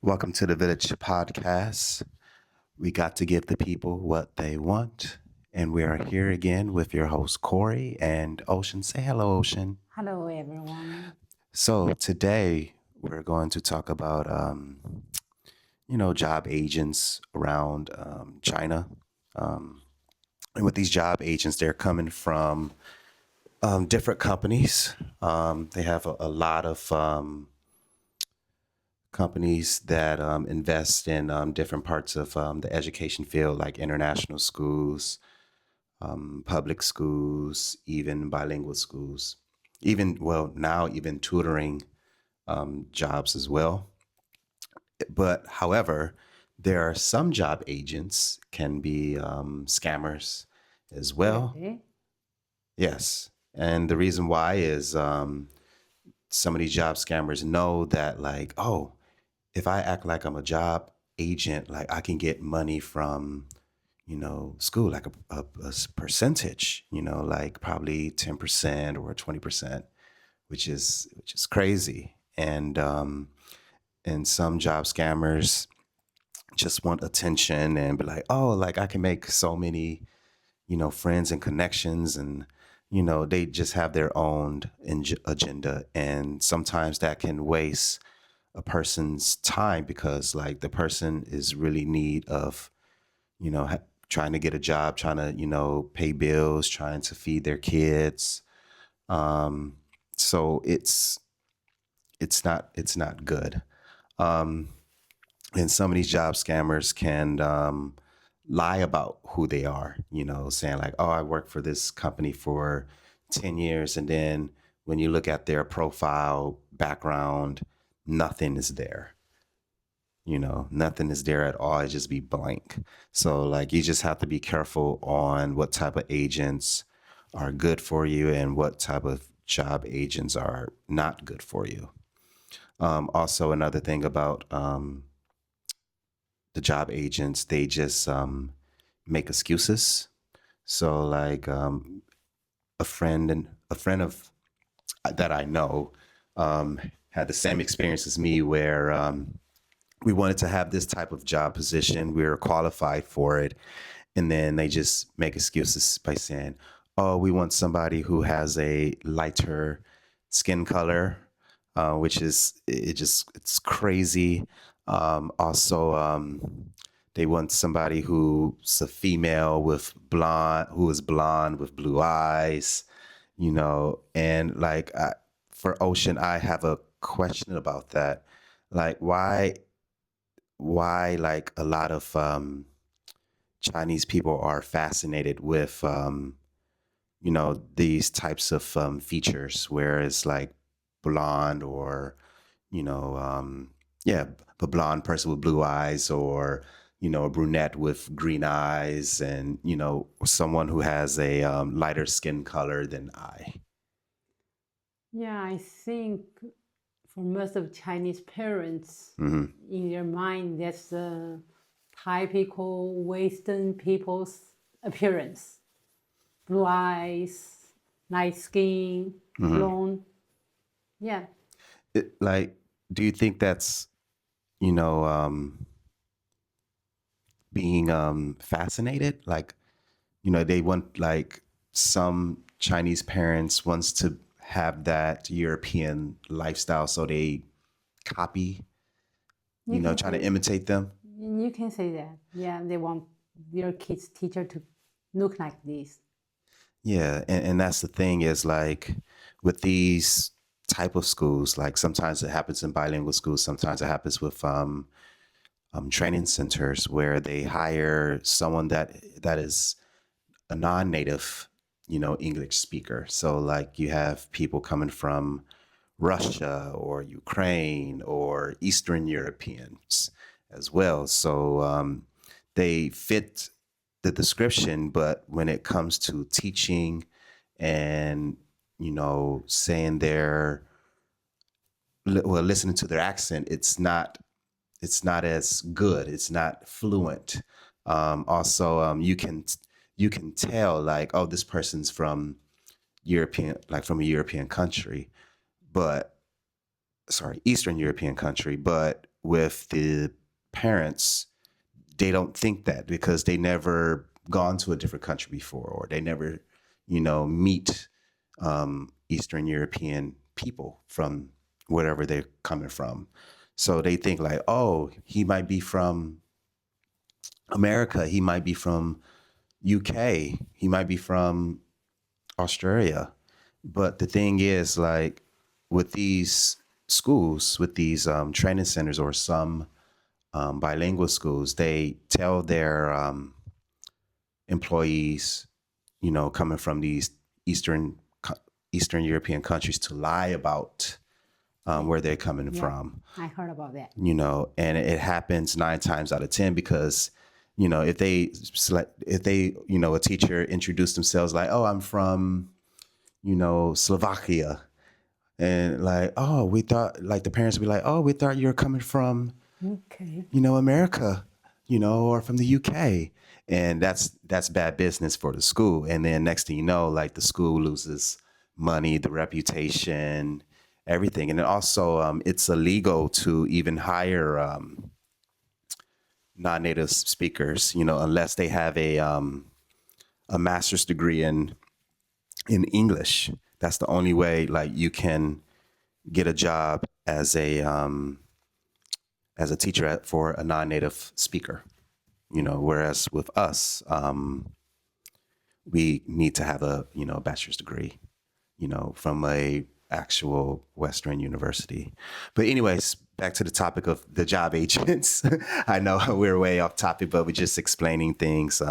Welcome to the Village Podcast. We got to give the people what they want. And we are here again with your host, Cory and Ocean. Say hello, Ocean. Hello, everyone. So today we're going to talk about, job agents around China. Um, and with these job agents, they're coming from different companies. They have a lot of companies that invest in different parts of the education field, like international schools, public schools, even bilingual schools, even, well, now even tutoring jobs as well. But however, there are some job agents can be scammers as well. Really? Yes. And the reason why is some of these job scammers know that, like, oh, if I act like I'm a job agent, like I can get money from, school, like a percentage, like probably 10% or 20%, which is crazy. And some job scammers just want attention and be like, oh, like I can make so many, friends and connections, and they just have their own agenda, and sometimes that can waste a person's time because like the person is really need of trying to get a job, trying to pay bills, trying to feed their kids. So it's not good. um, and some of these job scammers can lie about who they are, saying like, oh, I work for this company for 10 years. And then when you look at their profile background, nothing is there. Nothing is there at all. It just be blank. So like you just have to be careful on what type of agents are good for you and what type of job agents are not good for you. Also, another thing about the job agents, they just make excuses. So like a friend of that I know had the same experience as me where we wanted to have this type of job position. We were qualified for it. And then they just make excuses by saying, oh, we want somebody who has a lighter skin color, which is, it's crazy. Also, they want somebody who's a female with blonde, who is blonde with blue eyes, and like for Ocean, I have a question about that. Like, why like a lot of Chinese people are fascinated with these types of features, whereas like blonde or you know yeah, a blonde person with blue eyes, or a brunette with green eyes, and someone who has a lighter skin color than I. Yeah, I think for most of Chinese parents, Hmm. in their mind, that's the typical Western people's appearance: blue eyes, light skin, Hmm. blonde. Yeah, Like, do you think that's you know being fascinated, like they want, like, some Chinese parents wants to have that European lifestyle, so they copy, you can trying to say imitate them. you can say that. Yeah, they want their kids' teacher to look like this. Yeah, and that's the thing is like with these type of schools, like sometimes it happens in bilingual schools, sometimes it happens with training centers where they hire someone that is a non-native, English speaker. So like you have people coming from Russia or Ukraine or Eastern Europeans as well. So they fit the description, but when it comes to teaching and saying well, listening to their accent, it's not as good. It's not fluent. Also, you can tell like, oh, this person's from European, like from a European country, but sorry, Eastern European country. But with the parents, they don't think that because they never gone to a different country before, or they never, meet Eastern European people from wherever they're coming from. So they think like, oh, he might be from America, he might be from UK, he might be from Australia. But the thing is, like, with these schools, with these training centers, or some bilingual schools, they tell their employees, coming from these Eastern Eastern European countries, to lie about where they're coming Yeah, from. I heard about that. And it happens 9 times out of 10 because, if they, a teacher introduced themselves like, oh, I'm from, Slovakia. And like, oh, we thought, like, the parents would be like, oh, we thought you were coming from, Okay. America, or from the UK. And that's bad business for the school. And then next thing you know, like, the school loses money, the reputation, everything. And then also, it's illegal to even hire non-native speakers, unless they have a master's degree in English. That's the only way, like, you can get a job as a teacher for a non-native speaker. Whereas with us, we need to have a bachelor's degree, from a actual Western university. But anyways, back to the topic of the job agents. I know we're way off topic, but we're just explaining things,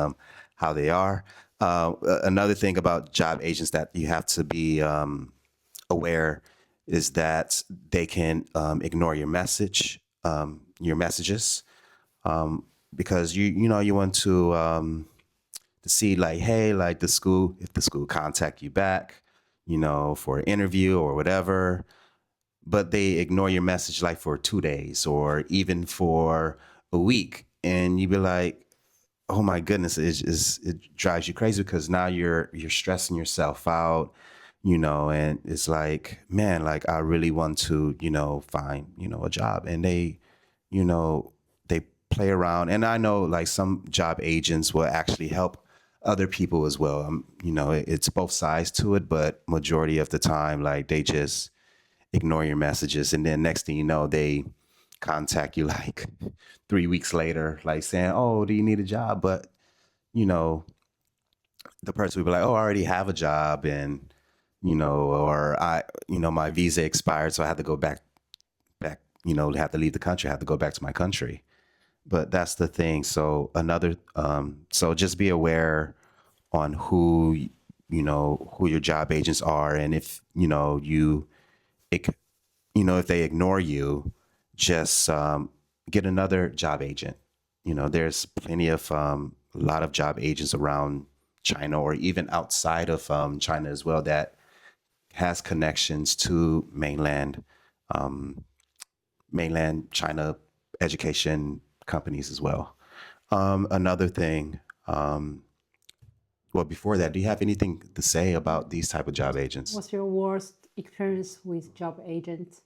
how they are. Another thing about job agents that you have to be aware is that they can ignore your messages, because you want to see, like, hey, like, if the school contact you back, for an interview or whatever, but they ignore your message like for 2 days or even for a week, and you be like, oh my goodness, it drives you crazy, because now you're stressing yourself out, and it's like, man, like, I really want to, find, a job. And they play around. And I know, like, some job agents will actually help other people as well. It's both sides to it, but majority of the time, like, they just ignore your messages. And then next thing you know, they contact you like 3 weeks later, like, saying, oh, do you need a job? But, you know, the person would be like, oh, I already have a job, and, or my visa expired, so I had to go back, have to leave the country, I have to go back to my country. But that's the thing. So so just be aware on who your job agents are. And if, it, if they ignore you, just get another job agent. There's plenty of, a lot of job agents around China, or even outside of China as well, that has connections to mainland China education companies as well. Another thing, well, before that, do you have anything to say about these type of job agents? What's your worst experience with job agents?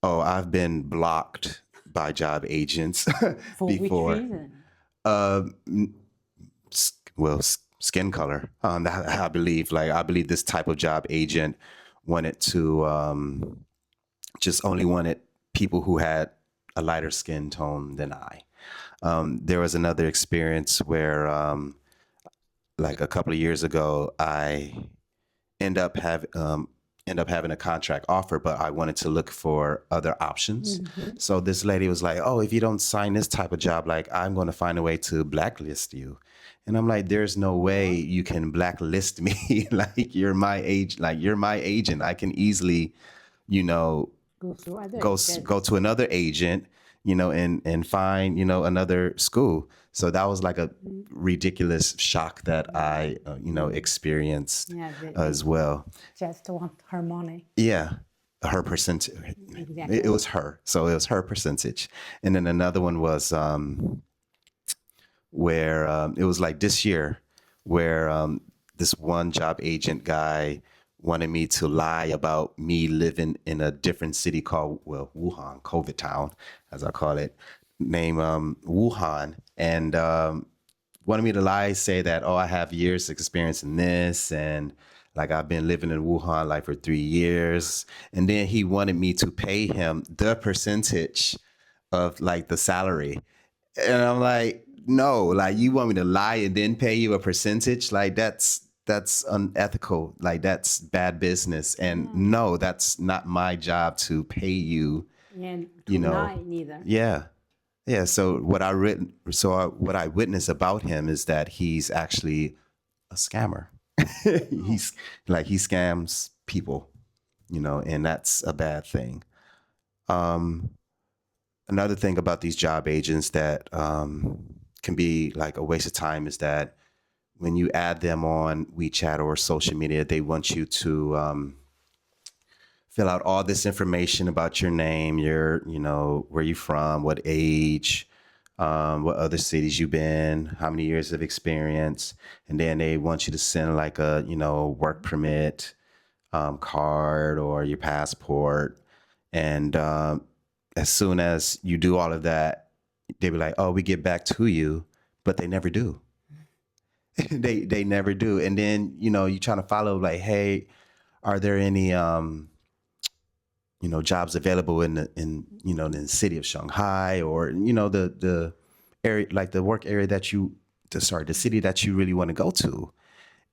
Oh, I've been blocked by job agents For before. which reason? Well, skin color. I believe, this type of job agent wanted to just only wanted people who had a lighter skin tone than I. There was another experience where, like, a couple of years ago, I end up have end up having a contract offer, but I wanted to look for other options. So this lady was like, "Oh, if you don't sign this type of job, like, I'm going to find a way to blacklist you." And I'm like, "There's no way you can blacklist me. Like, you're my age, like, you're my agent. I can easily, you know, Go through other go agents. to another agent, and find, another school." So that was like a ridiculous shock that I experienced Yeah, as well. just want her money. Yeah, her percentage. Exactly. It was her, so it was her percentage. And then another one was where it was like this year, where this one job agent guy wanted me to lie about me living in a different city called, well, Wuhan, COVID town, as I call it, named Wuhan, and wanted me to lie, say that, oh, I have years experience in this, and like I've been living in Wuhan like for 3 years. And then he wanted me to pay him the percentage of like the salary. And I'm like, no, like you want me to lie and then pay you a percentage? Like that's unethical. Like that's bad business. And Yeah. no, that's not my job to pay you, And you to know. lie neither. Yeah. Yeah. So what I witnessed about him is that he's actually a scammer. He's like he scams people, and that's a bad thing. Um, Another thing about these job agents that can be like a waste of time is that when you add them on WeChat or social media, they want you to fill out all this information about your name, where you from, what age, what other cities you've been, how many years of experience, and then they want you to send like a work permit card or your passport, and as soon as you do all of that, they be like, "Oh, we get back to you," but they never do. They never do, and then you trying to follow like, "Hey, are there any jobs available in the city of Shanghai or the area, like the work area that the city that you really want to go to?"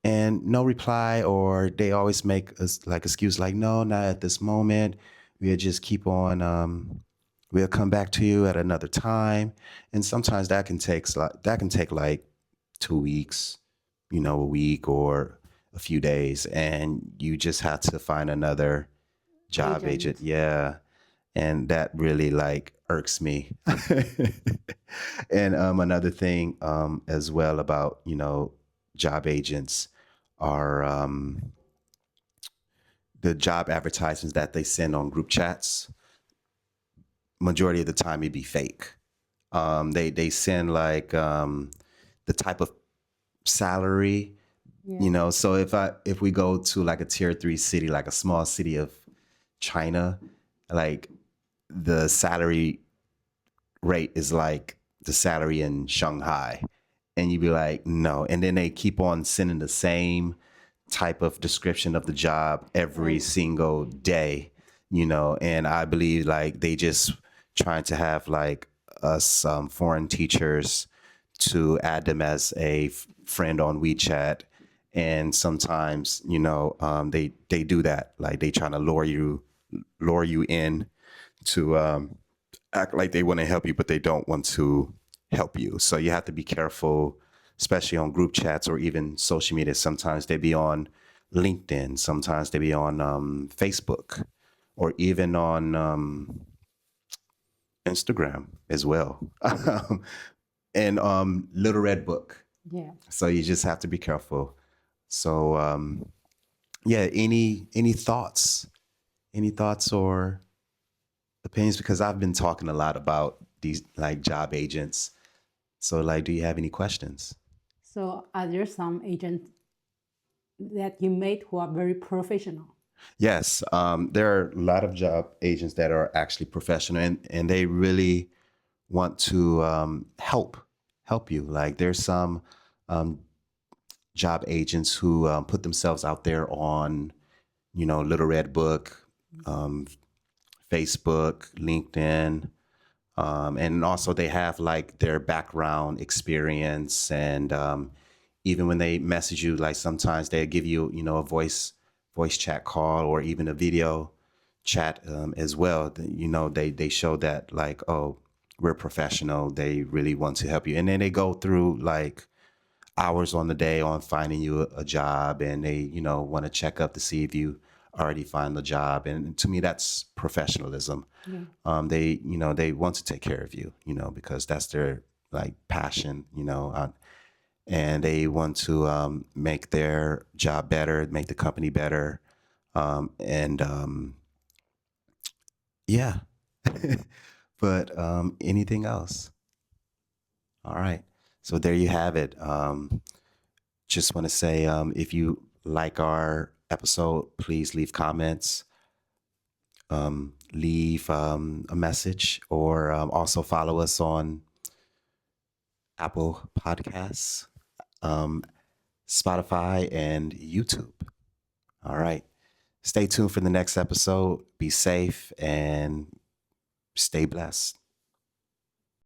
And no reply, or they always make us like excuse like, "No, not at this moment. We'll just keep on. We'll come back to you at another time." And sometimes that can take like 2 weeks, a week or a few days, and you just have to find another job agent. Agent. Yeah. And that really like irks me. And another thing as well about, job agents are the job advertisements that they send on group chats. Majority of the time it'd be fake. They send like the type of salary, Yeah. so if we go to like a tier 3 city, like a small city of China, like the salary rate is like the salary in Shanghai. And you'd be like, no. And then they keep on sending the same type of description of the job every Right. single day, and I believe like they just trying to have like us foreign teachers to add them as a friend on WeChat. And sometimes, they do that. Like they trying to lure you in to act like they want to help you, but they don't want to help you. So you have to be careful, especially on group chats or even social media. Sometimes they be on LinkedIn, sometimes they be on Facebook, or even on Instagram as well, and Little Red Book. Yeah. So you just have to be careful. So yeah, any thoughts? Any thoughts or opinions? Because I've been talking a lot about these like job agents. So like, do you have any questions? So are there some agents that you made who are very professional? Yes, there are a lot of job agents that are actually professional, and they really want to help you. Like there's some um, job agents who put themselves out there on, Little Red Book, um, Facebook, LinkedIn, and also they have like their background experience, and even when they message you, like sometimes they give you, a voice chat call or even a video chat as well. They show that like, oh, we're professional. They really want to help you, and then they go through like hours on the day on finding you a job, and they want to check up to see if you already find the job. And to me, that's professionalism. Yeah. They want to take care of you, because that's their like passion, and they want to make their job better, make the company better, and yeah. But anything else? All right. So there you have it. Just want to say, if you like our episode, please leave comments, leave a message, or also follow us on Apple Podcasts, Spotify, and YouTube. All right. Stay tuned for the next episode. Be safe and stay blessed.